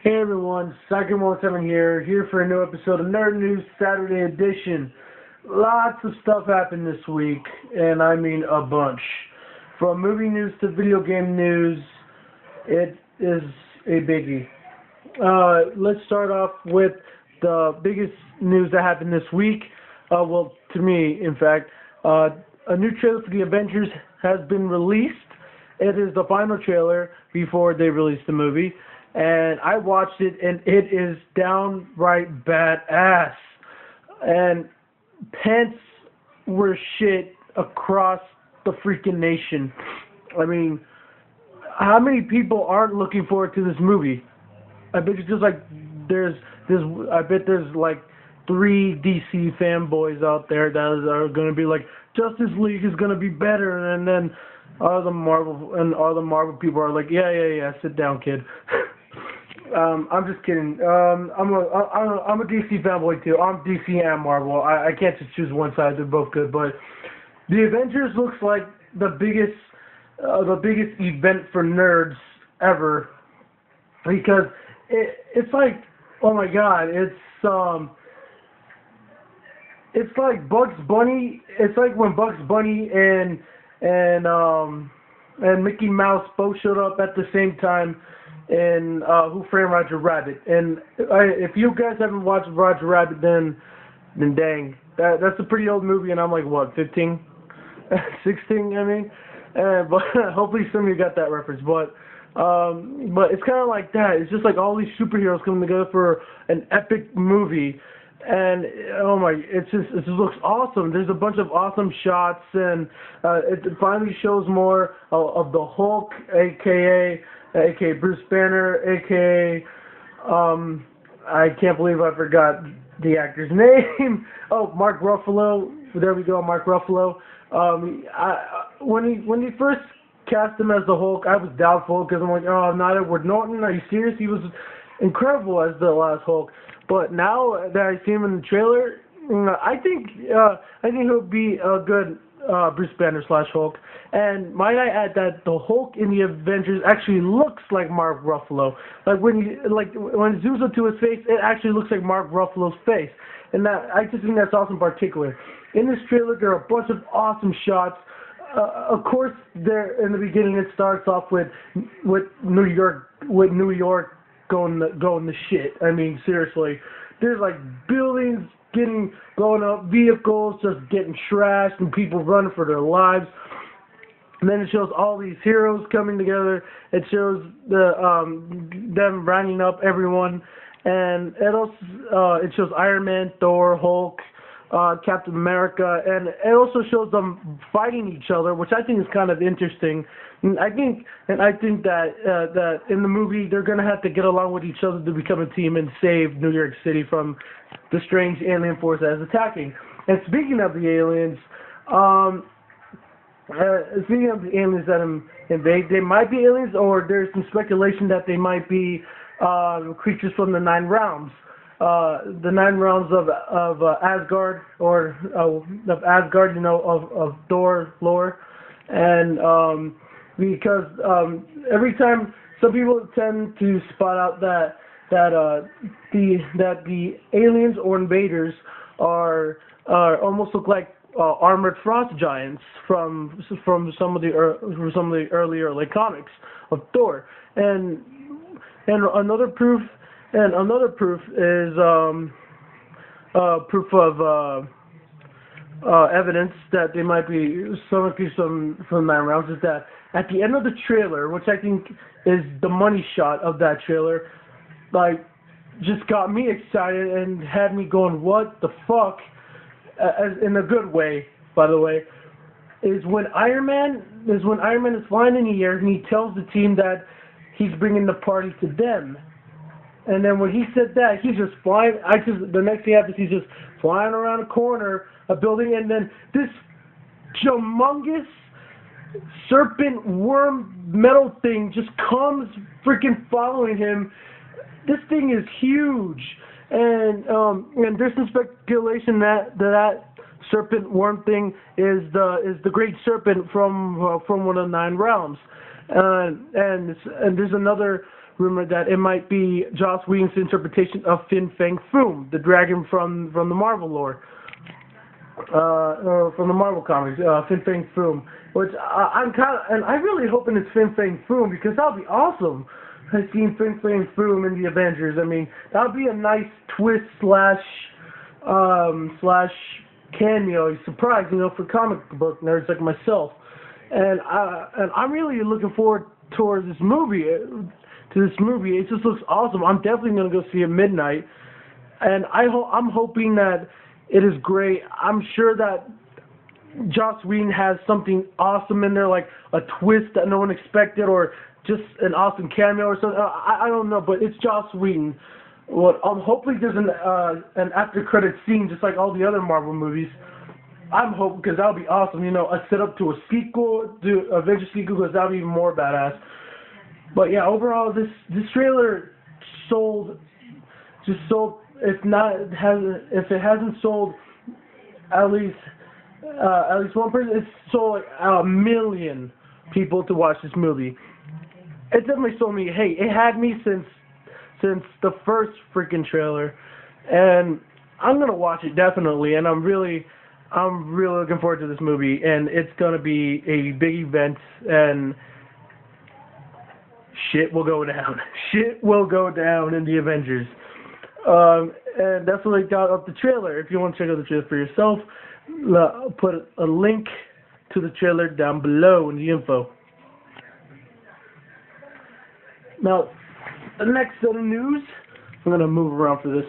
Hey everyone, Psycho17 here for a new episode of Nerd News Saturday Edition. Lots of stuff happened this week, and I mean a bunch. From movie news to video game news, it is a biggie. Let's start off with the biggest news that happened this week. Well, to me, in fact, a new trailer for the Avengers has been released. It is the final trailer before they release the movie. And I watched it, and it is downright badass. And pants were shit across the freaking nation. I mean, how many people aren't looking forward to this movie? I bet it's just like I bet there's like 3 DC fanboys out there that are going to be like, Justice League is going to be better, and then all the Marvel people are like, yeah, sit down, kid. I'm just kidding. I'm a DC fanboy too. I'm DC and Marvel. I can't just choose one side. They're both good. But the Avengers looks like the biggest event for nerds ever, because it's like, oh my god, it's like Bugs Bunny. It's like when Bugs Bunny and Mickey Mouse both showed up at the same time in Who Framed Roger Rabbit. And if you guys haven't watched Roger Rabbit, then dang, that's a pretty old movie, and I'm like, what, 15? 16, I mean? But hopefully some of you got that reference. But it's kind of like that. It's just like all these superheroes coming together for an epic movie. And oh my, it just looks awesome. There's a bunch of awesome shots, and it finally shows more of the Hulk, aka Bruce Banner, aka I can't believe I forgot the actor's name. Oh, Mark Ruffalo. There we go, Mark Ruffalo. When he first cast him as the Hulk, I was doubtful, because I'm like, oh, not Edward Norton. Are you serious? He was incredible as the last Hulk. But now that I see him in the trailer, I think he'll be a good Bruce Banner / Hulk. And might I add that the Hulk in the Avengers actually looks like Mark Ruffalo. When it zooms into his face, it actually looks like Mark Ruffalo's face. And I just think that's awesome. In particular, in this trailer, there are a bunch of awesome shots. Of course, there in the beginning, it starts off with New York going to shit. I mean, seriously, there's like buildings getting blown up, vehicles just getting trashed, and people running for their lives. And then it shows all these heroes coming together. It shows them rounding up everyone, and it shows Iron Man, Thor, Hulk, Captain America, and it also shows them fighting each other, which I think is kind of interesting. And I think that in the movie they're gonna have to get along with each other to become a team and save New York City from the strange alien force that is attacking. And speaking of the aliens, that invade, they might be aliens, or there's some speculation that they might be creatures from the 9 realms. The 9 realms of Asgard, or of Asgard, of Thor lore. And because every time, some people tend to spot out that the aliens or invaders are almost look like armored frost giants from some of the earlier like comics of Thor. And another proof is proof of evidence that they might be some from 9 rounds, is that at the end of the trailer, which I think is the money shot of that trailer, like, just got me excited and had me going, what the fuck, in a good way, by the way, is when Iron Man is flying in the air, and he tells the team that he's bringing the party to them. And then when he said that, he's just flying. The next thing happens, he's just flying around a corner, a building, and then this humongous serpent worm metal thing just comes freaking following him. This thing is huge, and there's some speculation that serpent worm thing is the great serpent from one of the 9 realms, and there's another rumored that it might be Joss Whedon's interpretation of Fin Fang Foom, the dragon from the Marvel lore, from the Marvel comics, Fin Fang Foom. Which and I really hoping it's Fin Fang Foom because that'll be awesome. I've seen Fin Fang Foom in the Avengers. I mean, that'll be a nice twist slash cameo surprise, for comic book nerds like myself. And I'm really looking forward towards this movie. It just looks awesome. I'm definitely gonna go see it midnight, and I'm hoping that it is great. I'm sure that Joss Whedon has something awesome in there, like a twist that no one expected, or just an awesome cameo or something. I don't know, but it's Joss Whedon. Well, hopefully there's an after credit scene just like all the other Marvel movies. I'm hoping because that'll be awesome. A setup to a sequel, to Avengers sequel, because that'll be even more badass. But yeah, overall this trailer sold. If it hasn't sold at least one person, it's sold like 1 million people to watch this movie. It definitely sold me. Hey, it had me since the first freaking trailer, and I'm gonna watch it definitely. And I'm really looking forward to this movie, and it's gonna be a big event, and shit will go down. Shit will go down in the Avengers. And that's what I got of the trailer. If you want to check out the trailer for yourself, I'll put a link to the trailer down below in the info. Now, the next set of news, I'm going to move around for this.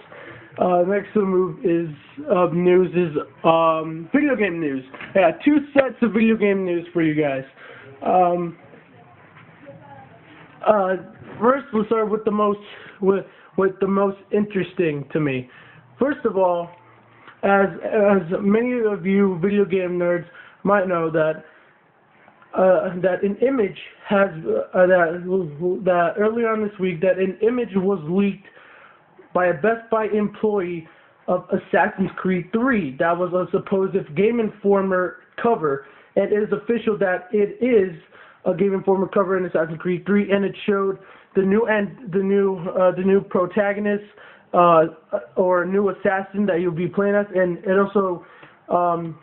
Next set of news is video game news. I got 2 sets of video game news for you guys. First, we'll start with the most interesting to me. First of all, as many of you video game nerds might know, that an image has that earlier on this week that an image was leaked by a Best Buy employee of Assassin's Creed 3. That was a supposed Game Informer cover, and it is official that it is a Game Informer cover in Assassin's Creed 3, and it showed the new protagonist or new assassin that you'll be playing as, and it also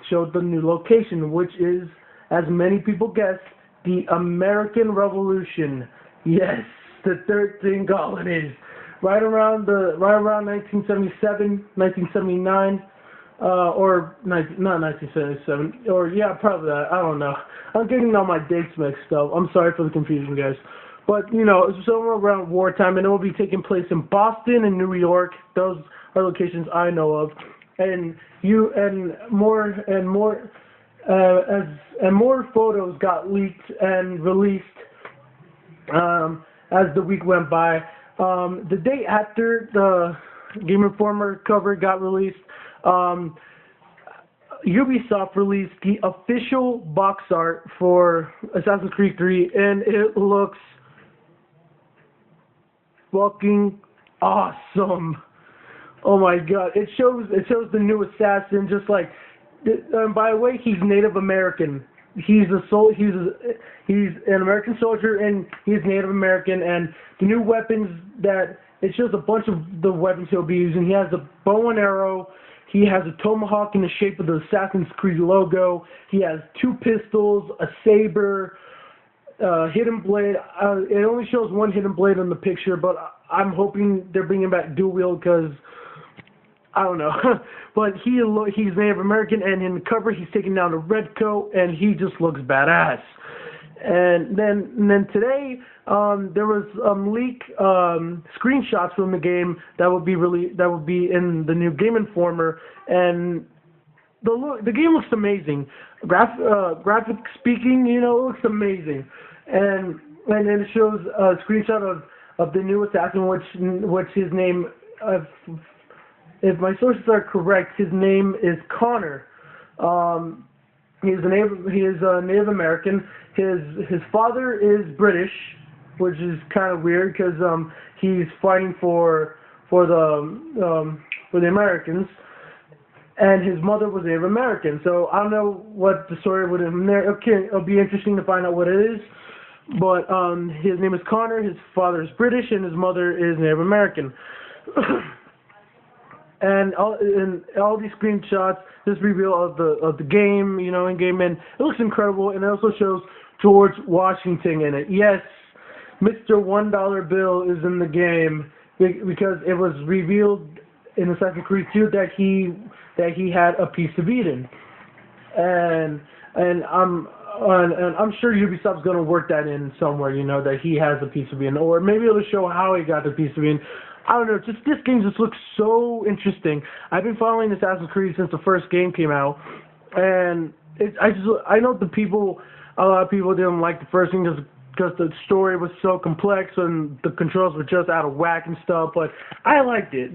showed the new location, which is, as many people guess, the American Revolution. Yes, the 13 colonies, right around 1977, 1979, or not 1977, or yeah, probably that. I don't know. I'm getting all my dates mixed up. I'm sorry for the confusion, guys. But, it's somewhere around wartime, and it will be taking place in Boston and New York. Those are locations I know of. And more photos got leaked and released as the week went by. The day after the Game Informer cover got released, Ubisoft released the official box art for Assassin's Creed 3, and it looks fucking awesome. Oh my god, it shows the new assassin, just like, by the way, he's Native American. He's an American soldier, and he's Native American, and the new weapons that it shows a bunch of the weapons he'll be using. He has a bow and arrow. He has a tomahawk in the shape of the Assassin's Creed logo. He has 2 pistols, a saber, hidden blade. It only shows 1 hidden blade in the picture, but I'm hoping they're bringing back dual wield because I don't know. But he's Native American, and in the cover he's taking down a red coat, and he just looks badass. And then today there was leak screenshots from the game that will be in the new Game Informer, and the game looks amazing. Graphic speaking, it looks amazing. And then it shows a screenshot of the new assassin, which his name, if my sources are correct, his name is Connor. He is a Native American. His father is British, which is kind of weird because he's fighting for the Americans, and his mother was Native American. So I don't know what the story would have been there. Okay, it'll be interesting to find out what it is. But his name is Connor. His father is British, and his mother is Native American. And all these screenshots, this reveal of the game, in game, and it looks incredible. And it also shows George Washington in it. Yes, Mr. $1 bill is in the game because it was revealed in Assassin's Creed 2 that he had a piece of Eden, and I'm sure Ubisoft's gonna work that in somewhere, that he has a piece of Eden, or maybe it'll show how he got the piece of Eden. I don't know. Just this game just looks so interesting. I've been following Assassin's Creed since the first game came out, and I know a lot of people didn't like the first game because the story was so complex and the controls were just out of whack and stuff. But I liked it.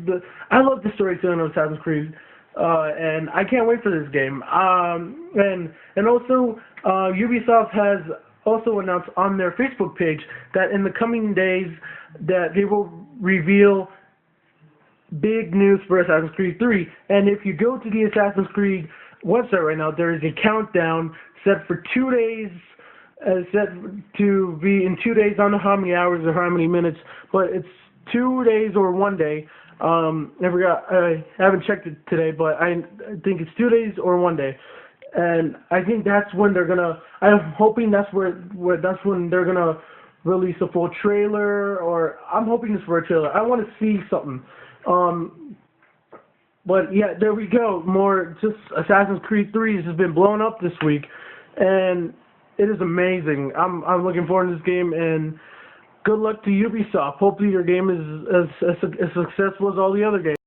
I love the storytelling of Assassin's Creed, and I can't wait for this game. And also Ubisoft has also announced on their Facebook page that in the coming days that they will reveal big news for Assassin's Creed 3. And if you go to the Assassin's Creed website right now, there is a countdown set for 2 days, set to be in 2 days. I don't know how many hours or how many minutes, but it's 2 days or 1 day. I haven't checked it today, but I think it's 2 days or 1 day. And I think that's when they're gonna. I'm hoping that's that's when they're gonna release a full trailer. Or I'm hoping it's for a trailer. I want to see something. But yeah, there we go. More just Assassin's Creed 3 has just been blown up this week, and it is amazing. I'm looking forward to this game, and good luck to Ubisoft. Hopefully your game is as successful as all the other games.